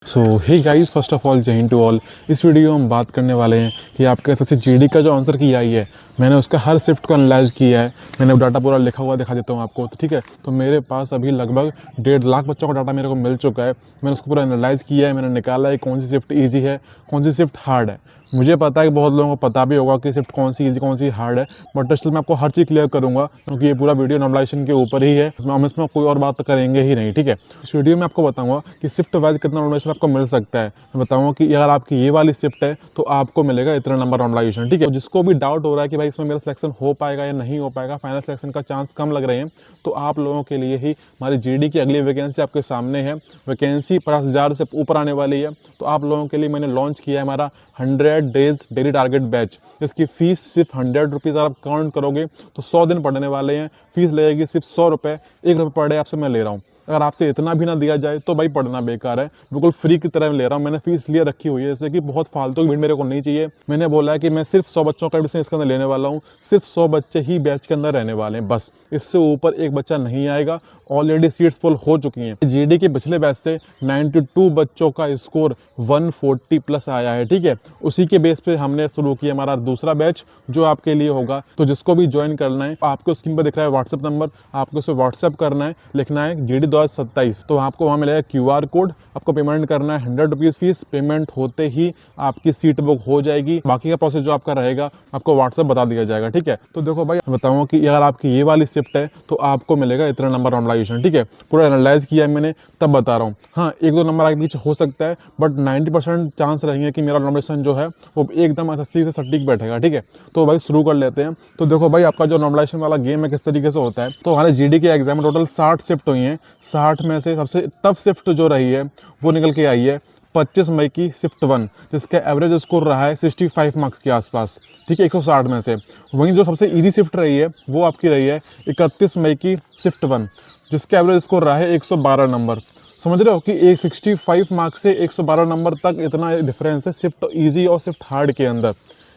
So hey guys, first of all जय हिंद to all. इस वीडियो में हम बात करने वाले हैं कि आपके एसएससी जीडी का जो आंसर की आई है, मैंने उसका हर शिफ्ट को एनालाइज किया है। मैंने डाटा पूरा लिखा हुआ दिखा देता हूँ आपको, तो ठीक है। तो मेरे पास अभी लगभग 1.5 लाख बच्चों का डाटा मेरे को मिल चुका है। मैंने उसको पूरा एनालाइज किया है, मैंने निकाला है कौन सी शिफ्ट ईजी है, कौन सी शिफ्ट हार्ड है। मुझे पता है कि बहुत लोगों को पता भी होगा कि शिफ्ट कौन सी ईजी कौन सी हार्ड है, बट स्टिल मैं आपको हर चीज़ क्लियर करूंगा क्योंकि ये पूरा वीडियो नॉर्मलाइजेशन के ऊपर ही है। हम इसमें कोई और बात तो करेंगे ही नहीं, ठीक है। इस वीडियो में आपको बताऊंगा कि शिफ्ट वाइज कितना नॉर्मलाइजेशन आपको मिल सकता है। मैं बताऊंगा कि अगर आपकी ये वाली शिफ्ट है तो आपको मिलेगा इतना नंबर नॉर्मलाइजेशन, ठीक है। तो जिसको भी डाउट हो रहा है कि भाई इसमें मेरा सिलेक्शन हो पाएगा या नहीं हो पाएगा, फाइनल सिलेक्शन का चांस कम लग रहे हैं, तो आप लोगों के लिए ही हमारी जीडी की अगली वैकेंसी आपके सामने है। वैकेंसी 50,000 से ऊपर आने वाली है। तो आप लोगों के लिए मैंने लॉन्च किया है हमारा 100 डेज डेली टारगेट बैच। इसकी फीस सिर्फ 100 रुपीज़ आप काउंट करोगे तो 100 दिन पढ़ने वाले हैं। फीस लगेगी सिर्फ 100 रुपये, 1 रुपये पर डे आपसे मैं ले रहा हूँ। अगर आपसे इतना भी ना दिया जाए तो भाई पढ़ना बेकार है। बिल्कुल फ्री की तरह ले रहा हूँ। मैंने फीस लिए रखी हुई है, जैसे कि बहुत फालतू की भीड़ मेरे को नहीं चाहिए। मैंने बोला है कि मैं सिर्फ 100 बच्चों का एडमिशन इसके अंदर लेने वाला हूँ। सिर्फ 100 बच्चे ही बैच के अंदर रहने वाले हैं, बस। इससे ऊपर एक बच्चा नहीं आएगा। ऑलरेडी सीट्स फुल हो चुकी हैं। जीडी के पिछले बैच से 92 बच्चों का स्कोर 140 प्लस आया है, ठीक है। उसी के बेस पे हमने शुरू किया हमारा दूसरा बैच जो आपके लिए होगा। तो जिसको भी ज्वाइन करना है, आपको स्क्रीन पर दिख रहा है व्हाट्सएप नंबर, आपको उसे व्हाट्सएप करना है, लिखना है जीडी 2027। तो आपको वहाँ मिलेगा QR कोड, आपको पेमेंट करना है 100 रुपीज़ फीस। पेमेंट होते ही आपकी सीट बुक हो जाएगी। बाकी का प्रोसेस जो आपका रहेगा आपको व्हाट्सएप बता दिया जाएगा, ठीक है। तो देखो भाई, बताऊँ कि अगर आपकी ये वाली शिफ्ट है तो आपको मिलेगा इतना नंबर नॉर्मलाइजेशन, ठीक है। पूरा एनालाइज किया है मैंने, तब बता रहा हूँ। हाँ, 1-2 नंबर आगे पीछे हो सकता है, बट 90% चांस रहेंगे कि मेरा नॉर्मलाइजेशन जो है वो एकदम एसएससी से सटीक बैठेगा, ठीक है। तो भाई शुरू कर लेते हैं। तो देखो भाई, आपका जो नॉर्मलाइजेशन वाला गेम है किस तरीके से होता है। तो हमारे जीडी के एग्जाम में टोटल 60 शिफ्ट हुई हैं। 60 में से सबसे टफ शिफ्ट जो रही है वो निकल के आई है 25 मई की शिफ्ट 1, जिसका एवरेज स्कोर रहा है 65 मार्क्स के आसपास, ठीक है, 160 में से। वहीं जो सबसे इजी शिफ्ट रही है वो आपकी रही है 31 मई की शिफ्ट 1, जिसका एवरेज स्कोर रहा है 112 नंबर। समझ रहे हो कि 165 मार्क्स से 112 नंबर तक इतना डिफरेंस है शिफ्ट ईजी और शिफ्ट हार्ड के अंदर।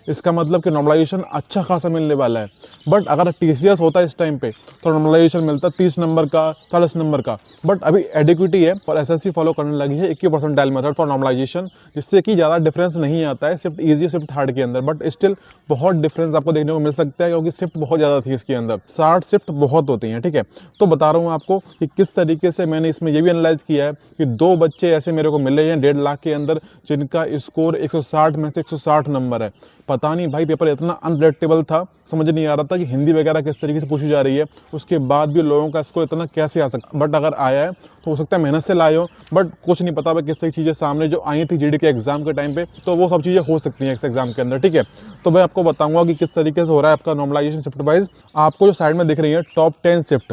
इसका मतलब कि नॉर्मलाइजेशन अच्छा खासा मिलने वाला है। बट अगर TCS होता है इस टाइम पे तो नॉर्मलाइजेशन मिलता 30 नंबर का, 40 नंबर का। बट अभी एडिक्विटी है और SSC फॉलो करने लगी है 21 परसेंटाइल मेथड फॉर नॉर्मलाइजेशन, जिससे कि ज़्यादा डिफरेंस नहीं आता है शिफ्ट ईजी शिफ्ट हार्ड के अंदर। बट स्टिल बहुत डिफरेंस आपको देखने को मिल सकता है क्योंकि शिफ्ट बहुत ज़्यादा थी इसके अंदर। 60 शिफ्ट बहुत होती हैं, ठीक है। तो बता रहा हूँ आपको कि किस तरीके से मैंने इसमें ये भी एनालाइज किया है कि 2 बच्चे ऐसे मेरे को मिले हैं 1.5 लाख के अंदर जिनका स्कोर 160 में से 160 नंबर है। पता नहीं भाई, पेपर इतना अनप्रेडिक्टेबल था, समझ नहीं आ रहा था कि हिंदी वगैरह किस तरीके से पूछी जा रही है। उसके बाद भी लोगों का स्कोर इतना कैसे आ सकता। बट अगर आया है तो हो सकता है मेहनत से लाए हो, बट कुछ नहीं पता भाई किस तरह की चीज़ें सामने जो आई थी जीडी के एग्जाम के टाइम पे, तो वो सब चीज़ें हो सकती हैं इस एग्जाम के अंदर, ठीक है। तो मैं आपको बताऊंगा कि किस तरीके से हो रहा है आपका नॉर्मलाइजेशन शिफ्ट वाइज। आपको जो साइड में दिख रही है टॉप 10 शिफ्ट,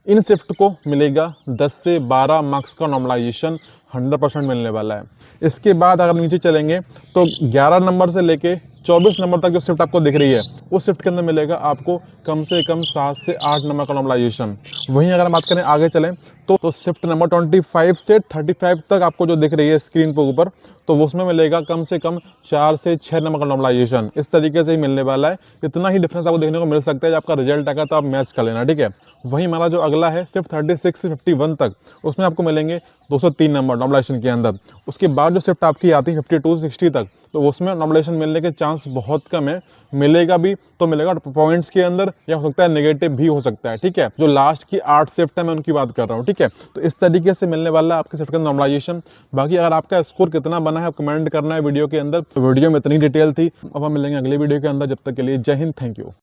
इन शिफ्ट को मिलेगा 10 से 12 मार्क्स का नॉर्मलाइजेशन 100% मिलने वाला है। इसके बाद अगर नीचे चलेंगे तो 11 नंबर से लेके 24 नंबर तक जो शिफ्ट आपको दिख रही है उस शिफ्ट के अंदर मिलेगा आपको कम से कम 7 से 8 नंबर का नॉर्मलाइजेशन। वहीं अगर हम बात करें आगे चलें तो शिफ्ट नंबर 25 से 35 तक आपको जो दिख रही है स्क्रीन पर ऊपर, तो उसमें मिलेगा कम से कम 4 से 6 नंबर का नॉर्मलाइजेशन। इस तरीके से ही मिलने वाला है। इतना ही डिफरेंस आपको देखने को मिल सकता है। जब आपका रिजल्ट आएगा तो आप मैच कर लेना, ठीक है। वहीं हमारा जो अगला है शिफ्ट 36 से 51 तक, उसमें आपको मिलेंगे 203 नंबर नॉर्मलाइजेशन के अंदर। उसके बाद जो शिफ्ट आपकी आती है 52 से 60 तक, तो उसमें नॉर्मलाइजेशन मिलने के चांस बहुत कम है। मिलेगा भी तो मिलेगा पॉइंट्स के अंदर, या हो सकता है नेगेटिव भी हो सकता है, ठीक है। जो लास्ट की 8 शिफ्ट है मैं उनकी बात कर रहा हूँ, ठीक है। तो इस तरीके से मिलने वाला है आपके शिफ्ट का नॉर्मलाइजेशन। बाकी अगर आपका स्कोर कितना बना है आप कमेंट करना है वीडियो के अंदर। तो वीडियो में इतनी डिटेल थी। अब हम मिलेंगे अगले वीडियो के अंदर। जब तक के लिए जय हिंद, थैंक यू।